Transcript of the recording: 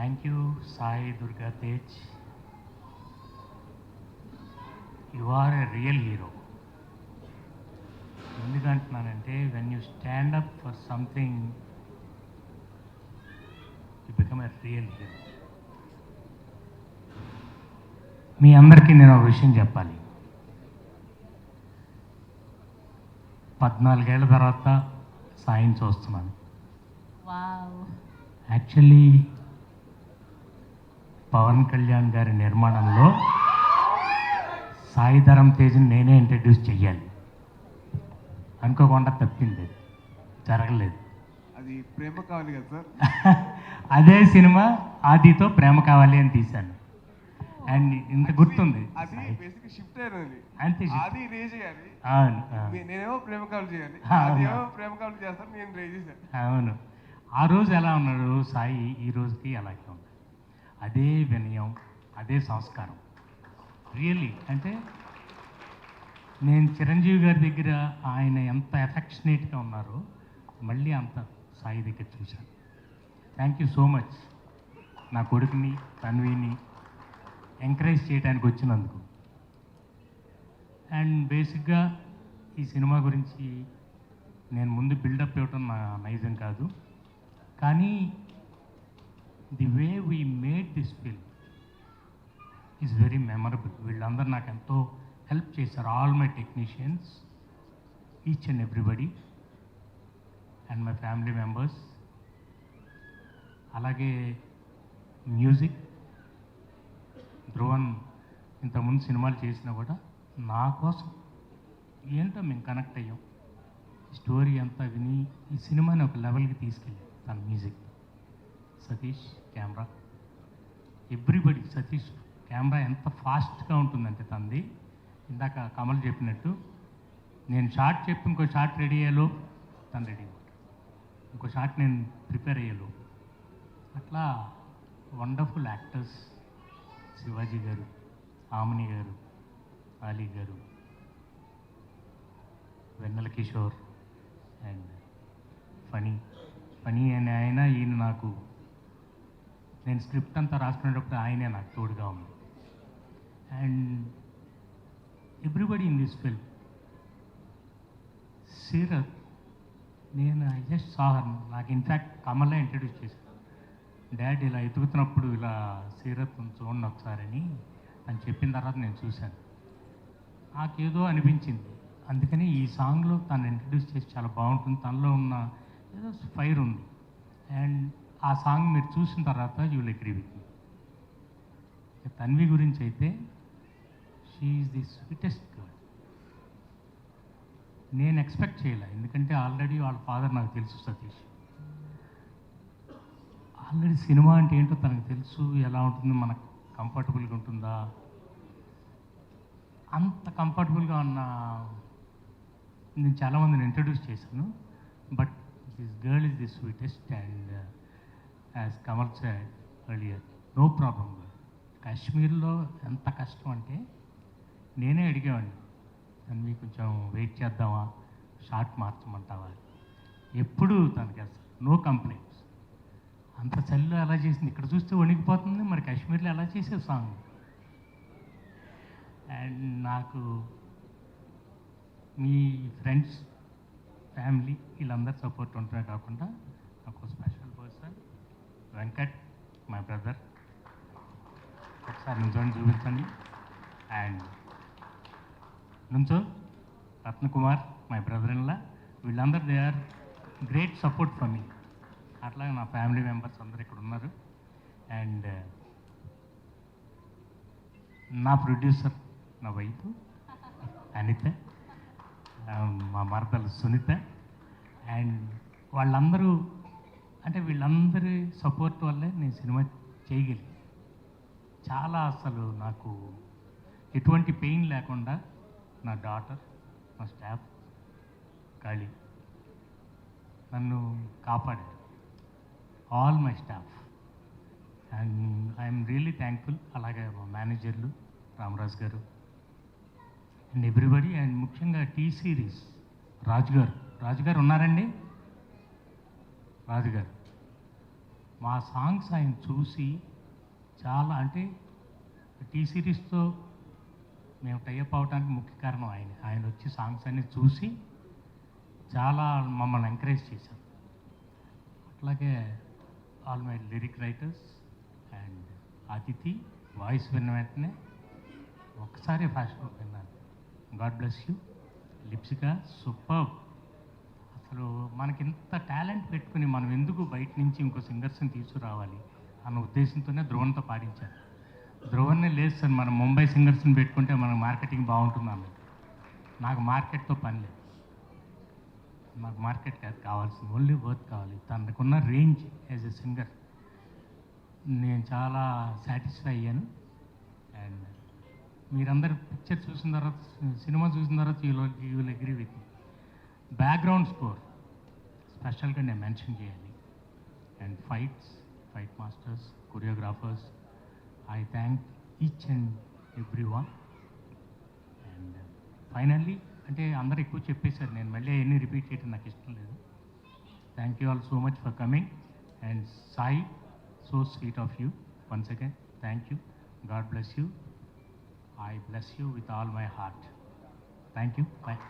Thank you, Sai Durga Tej. You are a real hero. ఎందుకంటున్నానంటే when you stand up for something, you become a real hero. మీ అందరికీ నేను ఒక విషయం చెప్పాలి. 14 ఏళ్ల తర్వాత సాయం చూస్తున్నాను. యాక్చువల్లీ పవన్ కళ్యాణ్ గారి నిర్మాణంలో సాయి ధరమ్ తేజ్ని నేనే ఇంట్రడ్యూస్ చెయ్యాలి అనుకోకుండా తప్పింది, జరగలేదు. అది ప్రేమ కావాలి కదా సార్. అదే సినిమా ఆదితో ప్రేమ కావాలి అని తీశాను. అండ్ ఇంత గుర్తుంది, అది బేసిక్ షిఫ్ట్ అయినది. అంతే, అది రే చేయాలి, నేనేమో ప్రేమ కావాలి చేయాలి, అదేమో ప్రేమ కావాలి చేస్తాను, నేను రే చేశాను. అవును, ఆ రోజు ఎలా ఉన్నాడు సాయి, ఈ రోజుకి అలాగే ఉన్నాడు. అదే వినయం, అదే సంస్కారం. రియల్లీ అంటే నేను చిరంజీవి గారి దగ్గర ఆయన ఎంత ఎఫెక్షనేట్గా ఉన్నారో మళ్ళీ అంత సాయి దగ్గర చూశాను. థ్యాంక్ యూ సో మచ్ నా కొడుకుని తన్విని ఎంకరేజ్ చేయడానికి వచ్చినందుకు. అండ్ బేసిక్గా ఈ సినిమా గురించి నేను ముందు బిల్డప్ ఇవ్వటం నా నైజం కాదు, కానీ the way we made this film is very memorable. వీళ్ళందరూ నాకు ఎంతో హెల్ప్ చేశారు, all my technicians, each and everybody and my family members. అలాగే మ్యూజిక్, ధ్రువన్ ఇంతకుముందు సినిమాలు చేసినా కూడా నా కోసం ఏంటో మేము కనెక్ట్ అయ్యాం. స్టోరీ అంతా విని ఈ సినిమాని ఒక లెవెల్కి తీసుకెళ్ళాం. తన music, Satish camera, everybody. Satish camera ఎంత ఫాస్ట్గా ఉంటుందంటే తనది, ఇందాక కమల్ చెప్పినట్టు నేను షార్ట్ చెప్పి ఇంకో షార్ట్ రెడీ అయ్యేలో తను రెడీ అవుతాడు, ఇంకో షార్ట్ నేను ప్రిపేర్ అయ్యేలో. అట్లా వండర్ఫుల్ యాక్టర్స్, శివాజీ గారు, ఆమని గారు, ఆలీ గారు, వెన్నెల కిషోర్ అండ్ ఫనీ అనే ఆయన. ఈయన నాకు, నేను స్క్రిప్ట్ అంతా రాసుకునేటప్పుడు ఆయనే నాకు తోడుగా ఉంది. And everybody in this film. Seerat, నేను ఐ జస్ట్ సాహర్, నాకు ఇన్ఫ్యాక్ట్ కమలే ఇంట్రడ్యూస్ చేశాను. డాడ్ ఇలా ఎదుగుతున్నప్పుడు ఇలా సీరత్ చూడండి ఒకసారని అని చెప్పిన తర్వాత నేను చూశాను, నాకేదో అనిపించింది. అందుకని ఈ సాంగ్లో తను ఇంట్రడ్యూస్ చేసి చాలా బాగుంటుంది, తనలో ఉన్న ఏదో ఫైర్ ఉంది. అండ్ ఆ సాంగ్ మీరు చూసిన తర్వాత you will agree with me. Tanvi గురించి అయితే she is the sweetest girl. నేను ఎక్స్పెక్ట్ చేయలే, ఎందుకంటే ఆల్రెడీ వాళ్ళ ఫాదర్ నాకు తెలుసు సతీష్. ఆల్రెడీ సినిమా అంటే ఏంటో తనకు తెలుసు, ఎలా ఉంటుంది, మనకు కంఫర్టబుల్గా ఉంటుందా. అంత కంఫర్టబుల్గా ఉన్న నేను చాలామందిని ఇంట్రడ్యూస్ చేశాను, but this girl is the sweetest. And as Kamal said earlier, no problem. కాశ్మీర్లో ఎంత కష్టం అంటే నేనే అడిగేవాడిని, తను కొంచెం వెయిట్ చేద్దామా, షార్ట్ మార్చమంటావా, ఎప్పుడు తనకి అసలు నో కంప్లైంట్స్. అంత చలిలో ఎలా చేసింది, ఇక్కడ చూస్తే వణికిపోతుంది, మరి కాశ్మీర్లో ఎలా చేసే సాంగ్. అండ్ నాకు మీ ఫ్రెండ్స్, ఫ్యామిలీ వీళ్ళందరూ సపోర్ట్ ఉంటమే కాకుండా నాకు special person Venkat, my brother. ఒకసారి నుంచోని చూపించండి. అండ్ నుంచో రత్నకుమార్, మై బ్రదర్ ఇన్లా. వీళ్ళందరూ they are great support for me. అట్లాగే నా ఫ్యామిలీ మెంబర్స్ అందరు ఇక్కడ ఉన్నారు. అండ్ నా ప్రొడ్యూసర్ నా వైఫ్ అనిత, మా మరదలు సునీత. అండ్ వాళ్ళందరూ, అంటే వీళ్ళందరి సపోర్ట్ వల్లే నేను సినిమా చేయగలిగాను. చాలా అసలు నాకు ఎటువంటి పెయిన్ లేకుండా నా డాటర్, నా స్టాఫ్, కాళీ నన్ను కాపాడారు, all my staff. And I'm really thankful. అలాగే మా మేనేజర్లు రామరాజు గారు అండ్ ఎవ్రీబడి. అండ్ ముఖ్యంగా టీ సిరీస్ రాజుగారు ఉన్నారండి, రాజుగారు మా సాంగ్స్ ఆయన చూసి చాలా అంటే టీ సిరీస్తో మేము టైఅప్ అవడానికి ముఖ్య కారణం ఆయన వచ్చి సాంగ్స్ అన్ని చూసి చాలా మమ్మల్ని ఎంకరేజ్ చేశారు. అట్లాగే all my lyric writers and అతిథి వాయిస్ విన్న వెంటనే ఒక్కసారి ఫాస్ట్ విన్నాను. God bless you. Lipsika super. అసలు మనకి ఇంత టాలెంట్ పెట్టుకుని మనం ఎందుకు బయట నుంచి ఇంకో సింగర్స్ని తీసుకురావాలి అన్న ఉద్దేశంతోనే ధ్రువన్తో పాడించారు. ధ్రువన్నే లేదు సార్, మనం ముంబై సింగర్స్ని పెట్టుకుంటే మనకు మార్కెటింగ్ బాగుంటుందన్న. నాకు మార్కెట్తో పని లేదు, నాకు మార్కెట్ కాదు కావాల్సింది, ఓన్లీ వర్క్ కావాలి. తనకున్న రేంజ్ యాజ్ ఎ సింగర్ నేను చాలా సాటిస్ఫై అయ్యాను. అండ్ మీరందరూ పిక్చర్ చూసిన తర్వాత, సినిమా చూసిన తర్వాత you will agree with me. Background score స్పెషల్గా నేను మెన్షన్ చేయాలి. And fight masters, choreographers, I thank each and every one. And finally అంటే అందరూ ఎక్కువ చెప్పేశారు, నేను మళ్ళీ అవన్నీ రిపీట్ చేయడం నాకు ఇష్టం లేదు. Thank you all so much for coming. And Sai, so sweet of you. Once again thank you. God bless you. I bless you with all my heart. Thank you. Bye.